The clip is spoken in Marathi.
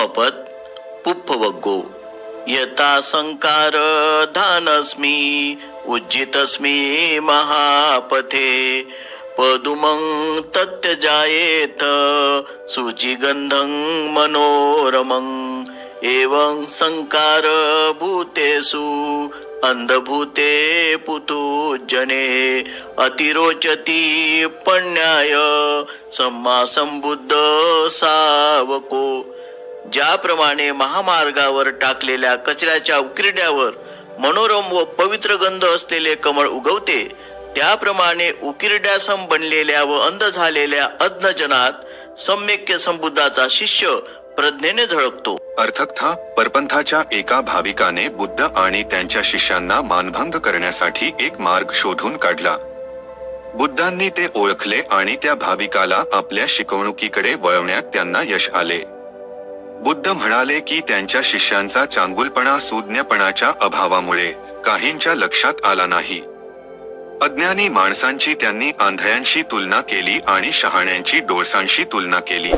धम्मपद पुप्पवग्गो यथा संकार धानस्मि उज्जितस्मि महापथे पदुमं तत्यजायेत शुचिगंधं मनोरमं एवं संकार भूतेषु अंधभूते पुतुजने अतिरोचति पण्याय सम्मा संबुद्ध सावको। ज्याप्रमाणे महामार्गावर टाकलेल्या कचऱ्याच्या उकिरड्यावर मनोरम व पवित्र गंध असलेले कमळ उगवते, त्याप्रमाणे उकिरड्यासम बनलेल्या व अंध झालेल्या अज्ञजनात सम्यक्य संबुद्धाचा शिष्य प्रज्ञेने झळकतो। अर्थात परपंथाच्या एका भाविकाने बुद्ध आणि त्यांच्या शिष्यांना मानभंग करण्यासाठी एक मार्ग शोधून काढला। बुद्धांनी ते ओळखले आणि त्या भाविकाला आपल्या शिकवणुकीकडे वळवण्यात त्यांना यश आले। बुद्ध म्हणाले की त्यांच्या शिष्यांचा चांगुलपणा सुज्ञपणाच्या अभावामुळे काहींच्या लक्षात आला नाही। अज्ञानी माणसांची त्यांनी आंधळ्यांशी तुलना केली आणि शहाण्यांची डोळसांशी तुलना केली।